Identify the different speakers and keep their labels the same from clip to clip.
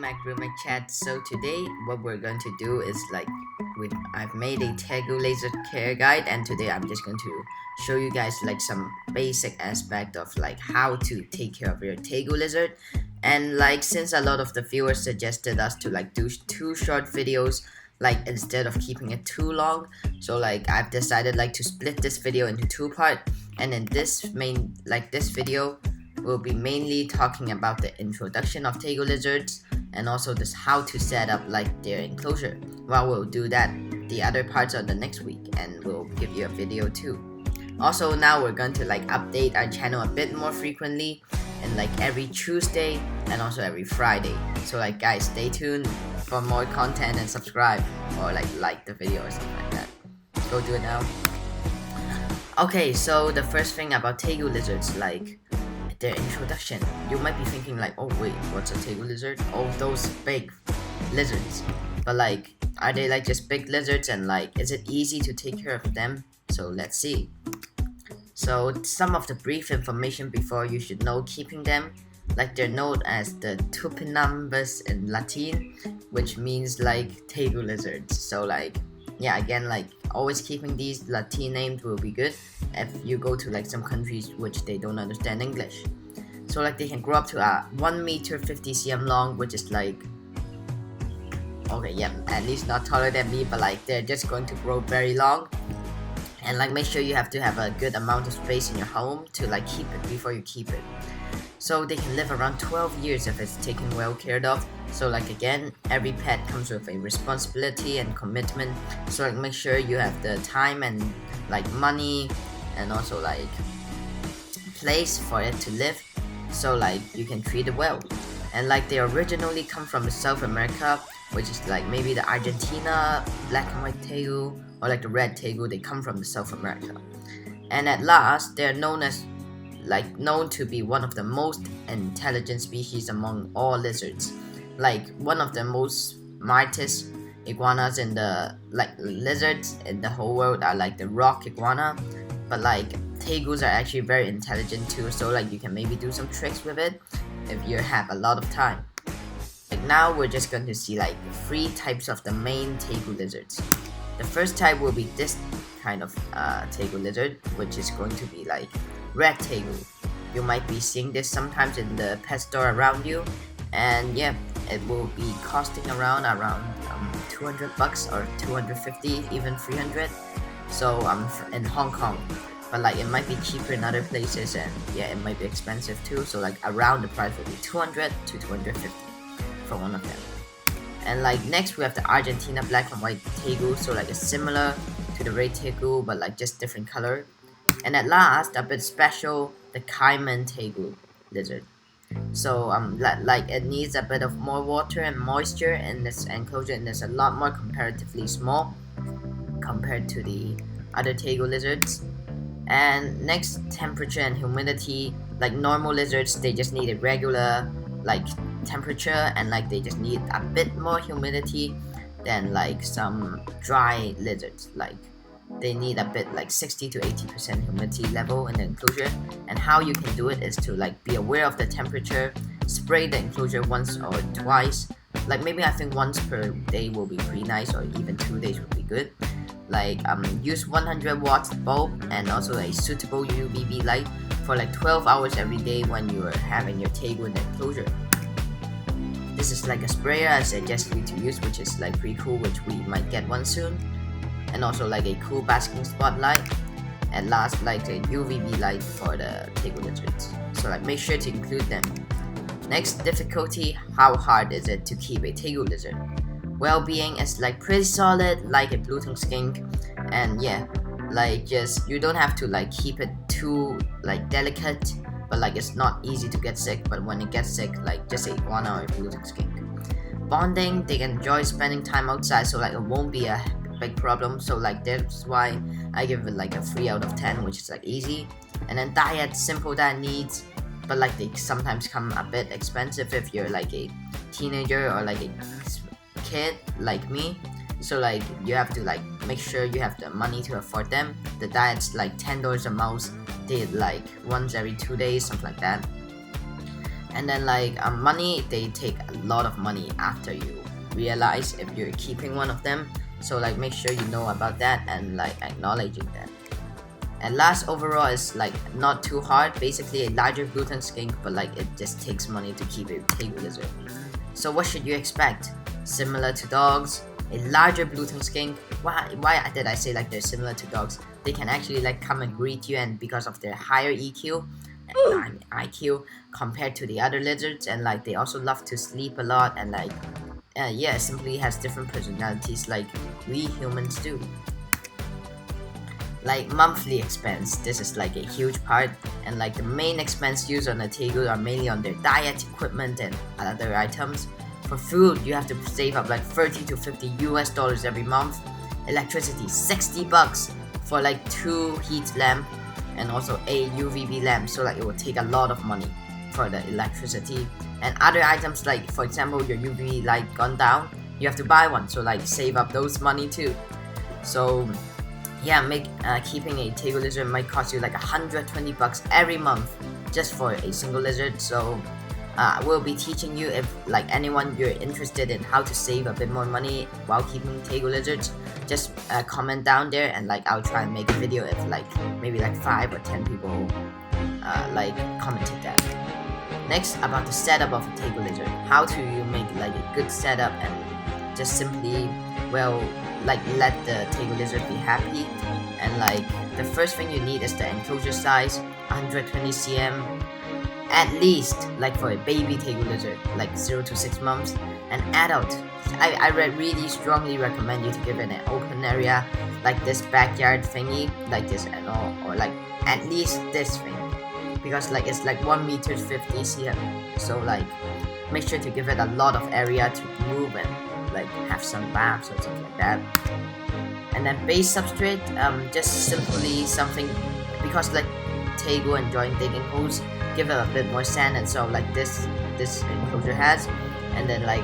Speaker 1: magroom chat. So today what we're going to do is I've made a Tegu Lizard Care guide, and today I'm just going to show you guys some basic aspect of how to take care of your Tegu lizard. And since a lot of the viewers suggested us to do two short videos instead of keeping it too long, so I've decided to split this video into two parts. And in this video we'll be mainly talking about the introduction of Tegu lizards and also this how to set up their enclosure. Well, we'll do that the other parts of the next week, and we'll give you a video too. Also, now we're going to update our channel a bit more frequently, and every Tuesday and also every Friday. So guys, stay tuned for more content and subscribe or like the video or something like that. Go do it now. Okay, so the first thing about Tegu lizards, their introduction. You might be thinking oh wait, what's a Tegu lizard? Oh, those big lizards. But are they just big lizards, and is it easy to take care of them? So let's see. So some of the brief information before you should know keeping them. They're known as the tupinambus in Latin, which means Tegu lizards. So yeah, again, always keeping these Latin names will be good if you go to some countries which they don't understand English. So they can grow up to 1 meter 50 cm long, which is okay, yeah, at least not taller than me, but they're just going to grow very long. And make sure you have to have a good amount of space in your home to keep it before you keep it. So they can live around 12 years if it's taken well cared of. So again, every pet comes with a responsibility and commitment. So make sure you have the time and money and also place for it to live, so you can treat it well. And they originally come from South America, which is maybe the Argentina Black White Tegu or the Red Tegu. They come from the South America, and at last they're known to be one of the most intelligent species among all lizards. One of the most smartest iguanas in the lizards in the whole world are the rock iguana, but Tegus are actually very intelligent too, so you can maybe do some tricks with it if you have a lot of time. Now we're just going to see 3 types of the main Tegu lizards. The first type will be this kind of Tegu lizard, which is going to be Red Tegu. You might be seeing this sometimes in the pet store around you, and yeah, it will be costing around $200 or 250, even 300. So in Hong Kong, but it might be cheaper in other places, and yeah, it might be expensive too. So around the price will be 200 to 250 for one of them. And next we have the Argentina Black and White Tegu, so it's similar to the Red Tegu, but just different color. And at last, a bit special, the Cayman Tegu lizard. So it needs a bit of more water and moisture in this enclosure, and it's a lot more comparatively small compared to the other Tegu lizards. And next, temperature and humidity. Normal lizards, they just need a regular temperature, and they just need a bit more humidity than some dry lizards. They need a bit 60 to 80% humidity level in the enclosure. And how you can do it is to be aware of the temperature, spray the enclosure once or twice. Maybe I think once per day will be pretty nice, or even 2 days would be good. Use 100 watts bulb and also a suitable UVB light for 12 hours every day when you are having your Tegu in the enclosure. This is a sprayer I suggest you to use, which is pretty cool, which we might get one soon. And also a cool basking spotlight. And last, a UVB light for the Tegu lizards. So make sure to include them. Next, difficulty. How hard is it to keep a Tegu lizard? Well-being is pretty solid, like a blue-tongue skink. And yeah, just you don't have to keep it too delicate, but it's not easy to get sick. But when it gets sick, just a iguana or a blue-tongue skink. Bonding, they enjoy spending time outside, so it won't be a big problem. So that's why I give it a 3 out of 10, which is easy. And then diet, simple diet needs, but they sometimes come a bit expensive if you're a teenager or a kid like me. So you have to make sure you have the money to afford them. The diet's $10 a mouse. They once every 2 days, something like that. And then like money, they take a lot of money after you realize if you're keeping one of them. So like make sure you know about that and like acknowledging that. And last, overall is like not too hard, basically a larger blue tongue skink, but like it just takes money to keep a Tegu lizard. So what should you expect? Similar to dogs, a larger blue tongue skink. Why did I say like they're similar to dogs? They can actually like come and greet you, and because of their higher EQ and IQ compared to the other lizards, and like they also love to sleep a lot, and like yeah, simply has different personalities like we humans do. Like monthly expense, this is like a huge part, and like the main expense used on the Tegu are mainly on their diet, equipment, and other items. For food, you have to save up like 30 to 50 US dollars every month. Electricity, 60 bucks for like 2 heat lamp and also a UVB lamp, so like it will take a lot of money for the electricity. And other items, like for example your UV light gone down, you have to buy one, so like save up those money too. So yeah, keeping a Tegu lizard might cost you like 120 bucks every month just for a single lizard. So we'll be teaching you, if like anyone you're interested in how to save a bit more money while keeping Tegu lizards, just comment down there, and like I'll try and make a video if like maybe like 5 or 10 people like commented that. Next, about the setup of a Tegu lizard. How do you make like a good setup and just simply, well, like let the Tegu lizard be happy? And like the first thing you need is the enclosure size, 120 cm at least, like for a baby Tegu lizard, like 0 to 6 months. An adult, I really strongly recommend you to give it an open area, like this backyard thingy, like this and all, or like at least this thing, because like it's like 1 meter 50 cm. So like make sure to give it a lot of area to move and like have some baths or something like that. And then base substrate, just simply something, because like Tegu enjoying digging holes, give it a bit more sand, and so like this enclosure has. And then like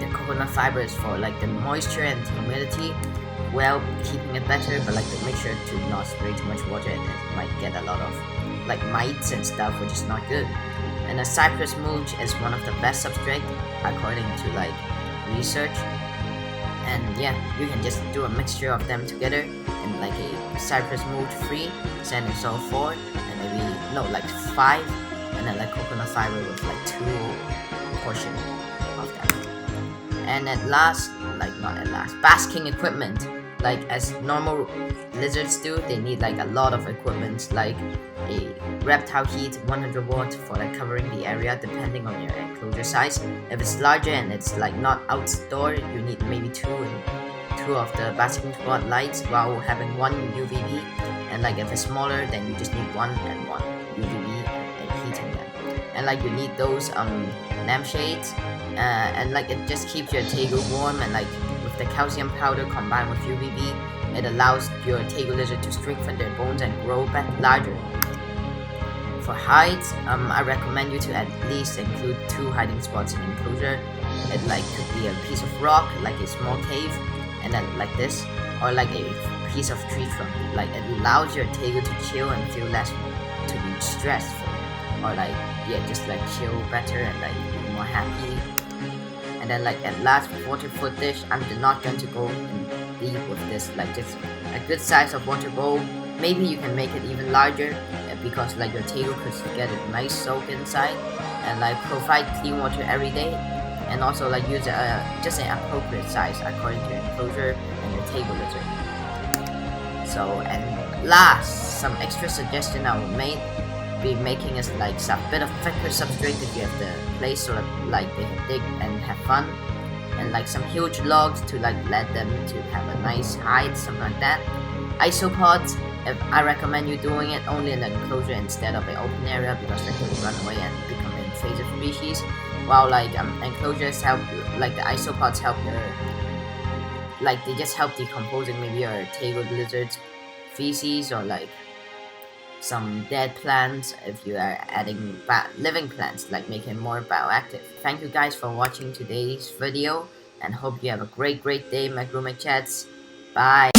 Speaker 1: the coconut fiber is for like the moisture and humidity, well, keeping it better, but like make sure to not spray too much water, and it might get a lot of like mites and stuff, which is not good. And a cypress mulch is one of the best substrate according to like research. And yeah, you can just do a mixture of them together in like a cypress mulch 3, sand and soil 4, and maybe no, like 5, and then like coconut fiber with like 2 portion of them. And at last, like not at last, basking equipment. Like as normal lizards do, they need like a lot of equipment, like a reptile heat 100 watt for like covering the area depending on your enclosure size. If it's larger and it's like not outdoor, you need maybe 2 of the basking spot lights while having 1 UVB. And like if it's smaller, then you just need 1 and 1 UVB and heating them. And like you need those lampshades, and like it just keeps your Tegu warm, and like with the calcium powder combined with UVB, it allows your Tegu lizard to strengthen their bones and grow back larger. For hides, I recommend you to at least include 2 hiding spots in enclosure. It like could be a piece of rock, like a small cave, and then like this, or like a piece of tree trunk. Like it allows your Tegu to chill and feel less to be stressful, or like yeah, just like chill better and like be more happy. And then like at last, water food dish, I'm not going to go in deep with this, like just a good size of water bowl. Maybe you can make it even larger, because like your Tegu could get a nice soak inside, and like provide clean water every day, and also like use just an appropriate size according to your enclosure and your Tegu lizard. So, and last, some extra suggestion I would be making is like some bit of thicker substrate if you have the place, so like they can dig and have fun, and like some huge logs to like let them to have a nice hide, something like that. Isopods, if I recommend you doing it only in an enclosure instead of an open area, because they will run away and become an invasive species. While like enclosures help, like the isopods help like they just help decomposing maybe your Tegu lizard's feces, or like some dead plants if you are adding living plants, like making more bioactive. Thank you guys for watching today's video, and hope you have a great day, my grooming chats. Bye.